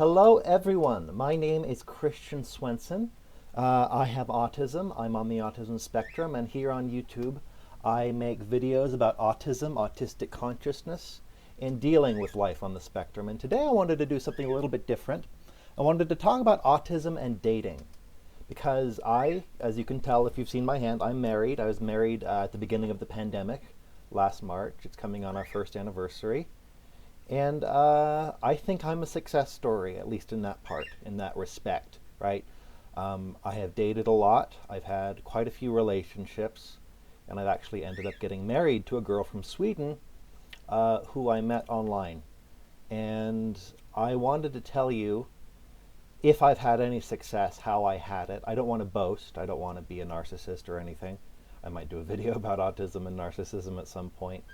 Hello, everyone. My name is Christian Swenson. I have autism. I'm on the autism spectrum, and here on YouTube, I make videos about autism, autistic consciousness, and dealing with life on the spectrum. And today I wanted to do something a little bit different. I wanted to talk about autism and dating. Because as you can tell if you've seen my hand, I'm married. I was married at the beginning of the pandemic last March. It's coming on our first anniversary. And I think I'm a success story, at least in that part, in that respect, right? I have dated a lot. I've had quite a few relationships. And I've actually ended up getting married to a girl from Sweden who I met online. And I wanted to tell you, if I've had any success, how I had it. I don't want to boast. I don't want to be a narcissist or anything. I might do a video about autism and narcissism at some point.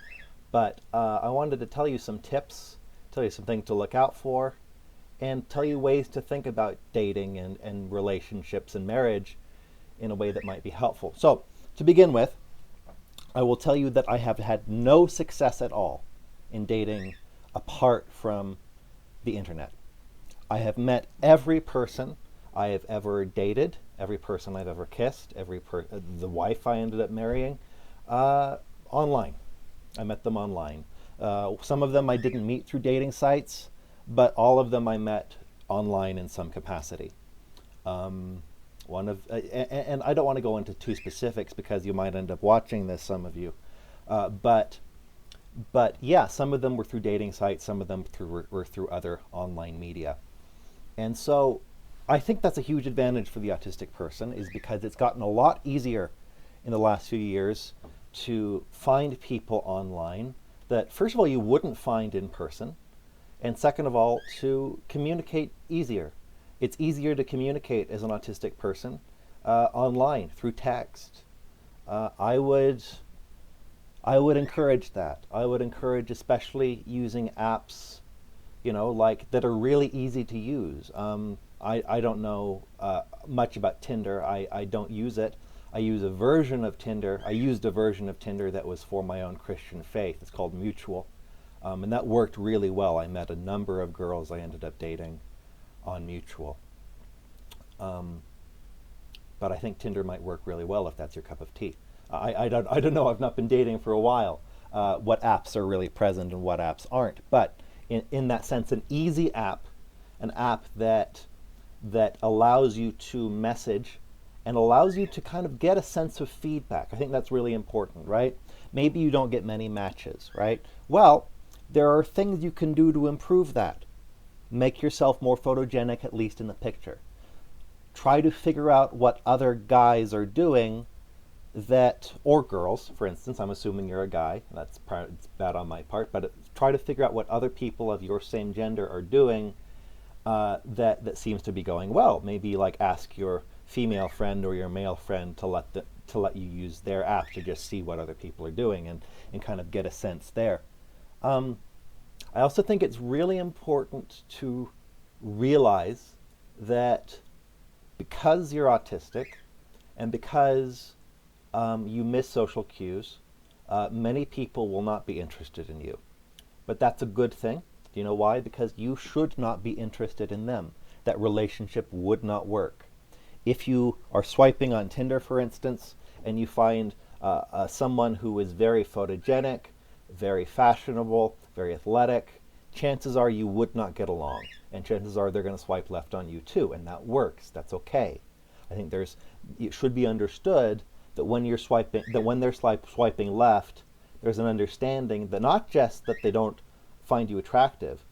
But I wanted to tell you some tips, tell you some things to look out for, and tell you ways to think about dating and relationships and marriage in a way that might be helpful. So, to begin with, I will tell you that I have had no success at all in dating apart from the internet. I have met every person I have ever dated, every person I've ever kissed, the wife I ended up marrying, online. I met them online. Some of them I didn't meet through dating sites, but all of them I met online in some capacity. And I don't want to go into too specifics because you might end up watching this, some of you. But yeah, some of them were through dating sites, some of them were through other online media. And so I think that's a huge advantage for the autistic person, is because it's gotten a lot easier in the last few years to find people online that, first of all, you wouldn't find in person, and second of all, to communicate easier. It's easier to communicate as an autistic person online through text. I would encourage that. I would encourage especially using apps, like that are really easy to use. I don't know much about Tinder. I don't use it. I use a version of Tinder. I used a version of Tinder that was for my own Christian faith. It's called Mutual. And that worked really well. I met a number of girls I ended up dating on Mutual. But I think Tinder might work really well if that's your cup of tea. I don't know. I've not been dating for a while. What apps are really present and what apps aren't. But in that sense, an easy app, an app that allows you to message and allows you to kind of get a sense of feedback. I think that's really important, right? Maybe you don't get many matches, right? Well, there are things you can do to improve that. Make yourself more photogenic, at least in the picture. Try to figure out what other guys are doing or girls, for instance. I'm assuming you're a guy. It's bad on my part, but try to figure out what other people of your same gender are doing that seems to be going well. Maybe ask your female friend or your male friend to let you use their app to just see what other people are doing and kind of get a sense there. I also think it's really important to realize that because you're autistic and because you miss social cues, many people will not be interested in you. But that's a good thing. Do you know why? Because you should not be interested in them. That relationship would not work. If you are swiping on Tinder, for instance, and you find someone who is very photogenic, very fashionable, very athletic, chances are you would not get along. And chances are they're going to swipe left on you too, and that works. That's okay. I think it should be understood that when they're swiping left, there's an understanding that not just that they don't find you attractive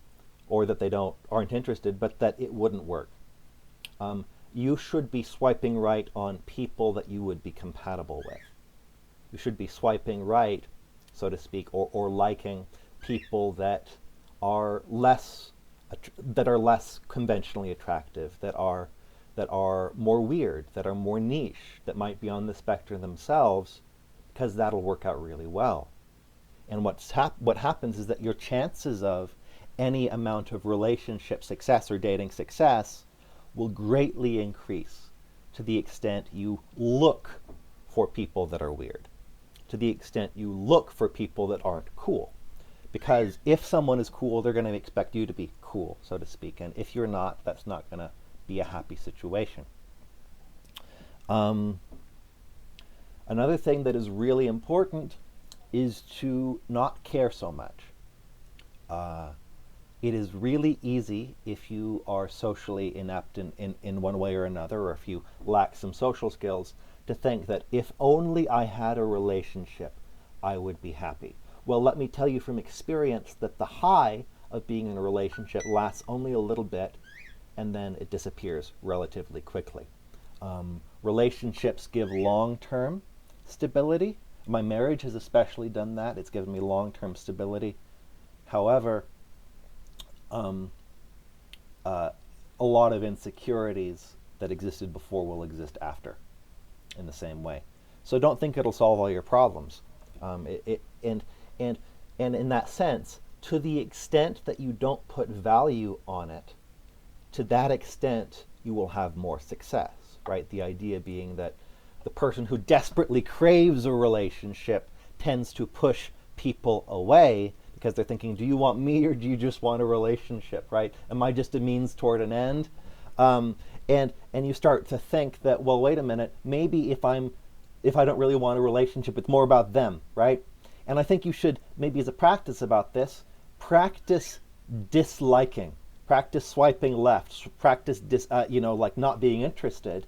or that they aren't interested, but that it wouldn't work. You should be swiping right on people that you would be compatible with. You should be swiping right, so to speak, or liking people that are less conventionally attractive, that are more weird, that are more niche, that might be on the spectrum themselves, because that'll work out really well. And what happens is that your chances of any amount of relationship success or dating success will greatly increase to the extent you look for people that are weird, to the extent you look for people that aren't cool. Because if someone is cool, they're going to expect you to be cool. cool, so to speak. And if you're not, that's not going to be a happy situation. Another thing that is really important is to not care so much. It is really easy if you are socially inept in one way or another, or if you lack some social skills, to think that if only I had a relationship, I would be happy. Well, let me tell you from experience that the high of being in a relationship lasts only a little bit, and then it disappears relatively quickly. Relationships give long-term stability. My marriage has especially done that. It's given me long-term stability. However, a lot of insecurities that existed before will exist after in the same way. So don't think it'll solve all your problems. And in that sense, to the extent that you don't put value on it, to that extent you will have more success, right? The idea being that the person who desperately craves a relationship tends to push people away because they're thinking, do you want me or do you just want a relationship, right? Am I just a means toward an end? And you start to think that, well, wait a minute, maybe if I don't really want a relationship, it's more about them, right? And I think you should, maybe as a practice about this, practice disliking, practice swiping left, practice like not being interested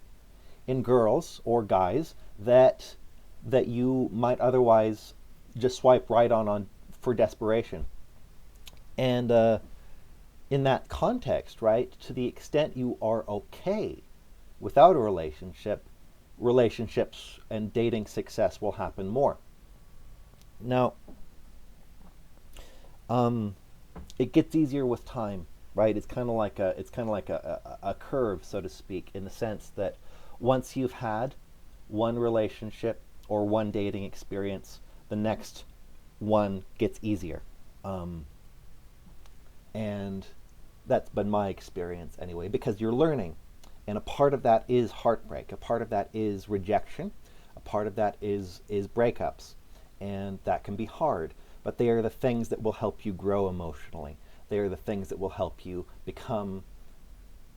in girls or guys that you might otherwise just swipe right on for desperation. And in that context, right, to the extent you are okay without a relationship, relationships and dating success will happen more. Now, it gets easier with time, right? It's kind of like a curve, so to speak, in the sense that once you've had one relationship or one dating experience, the next one gets easier. And that's been my experience anyway, because you're learning. And a part of that is heartbreak. A part of that is rejection. A part of that is breakups. And that can be hard. But they are the things that will help you grow emotionally. They are the things that will help you become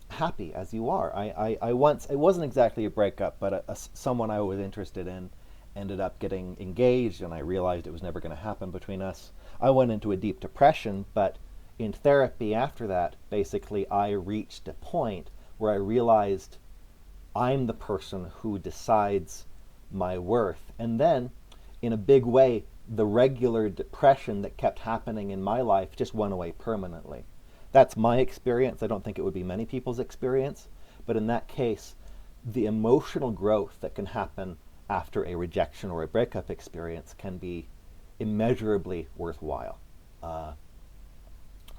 happy as you are. I once, it wasn't exactly a breakup, but someone I was interested in ended up getting engaged, and I realized it was never going to happen between us. I went into a deep depression, but in therapy after that, basically I reached a point where I realized I'm the person who decides my worth. And then, in a big way, the regular depression that kept happening in my life just went away permanently. That's my experience. I don't think it would be many people's experience. But in that case, the emotional growth that can happen after a rejection or a breakup experience can be immeasurably worthwhile.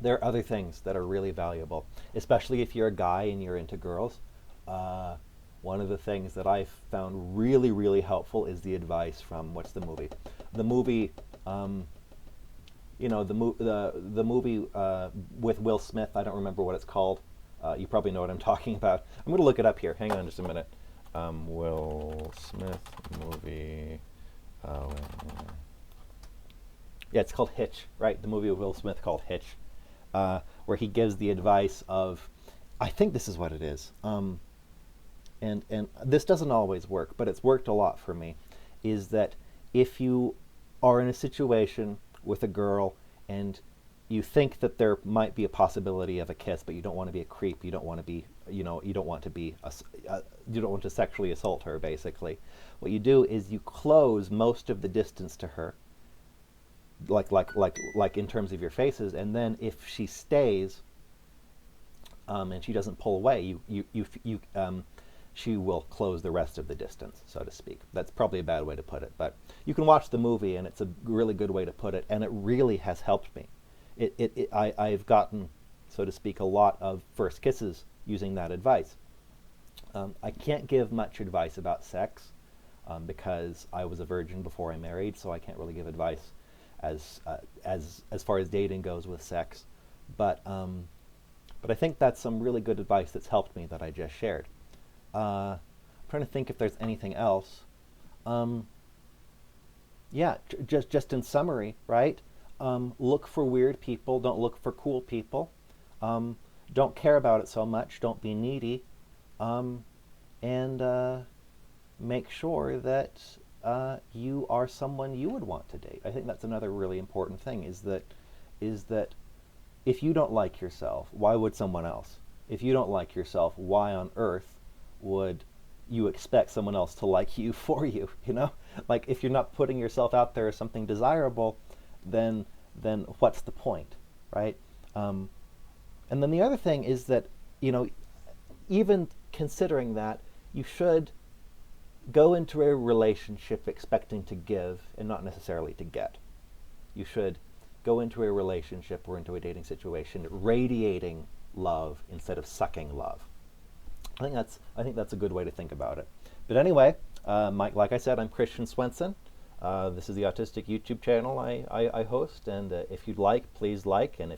There are other things that are really valuable, especially if you're a guy and you're into girls. One of the things that I've found really, really helpful is the advice from, what's the movie? The movie, the movie with Will Smith. I don't remember what it's called. You probably know what I'm talking about. I'm going to look it up here. Hang on just a minute. Will Smith movie. Yeah, it's called Hitch, right? The movie with Will Smith called Hitch, where he gives the advice of, I think this is what it is. And this doesn't always work, but it's worked a lot for me, is that if you are in a situation with a girl and you think that there might be a possibility of a kiss, but you don't want to be a creep, you don't want to be, you don't want to sexually assault her, basically. What you do is you close most of the distance to her, like in terms of your faces, and then if she stays, and she doesn't pull away, she will close the rest of the distance, so to speak. That's probably a bad way to put it, but you can watch the movie and it's a really good way to put it, and it really has helped me. I've gotten, so to speak, a lot of first kisses using that advice. I can't give much advice about sex because I was a virgin before I married, so I can't really give advice as far as dating goes with sex. But I think that's some really good advice that's helped me that I just shared. I'm trying to think if there's anything else. Yeah, just in summary, right? Look for weird people. Don't look for cool people. Don't care about it so much. Don't be needy, and make sure that you are someone you would want to date. I think that's another really important thing. Is that if you don't like yourself, why would someone else? If you don't like yourself, why on earth would you expect someone else to like you for you? You know, like if you're not putting yourself out there as something desirable, then what's the point, right? And then the other thing is that, even considering that, you should go into a relationship expecting to give and not necessarily to get. You should go into a relationship or into a dating situation radiating love instead of sucking love. I think that's a good way to think about it. But anyway, Mike, like I said, I'm Christian Swenson. This is the Autistic YouTube channel I host, and if you'd like, please like, and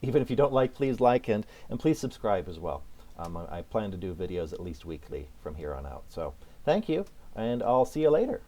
even if you don't like, please like, and please subscribe as well. I plan to do videos at least weekly from here on out. So thank you, and I'll see you later.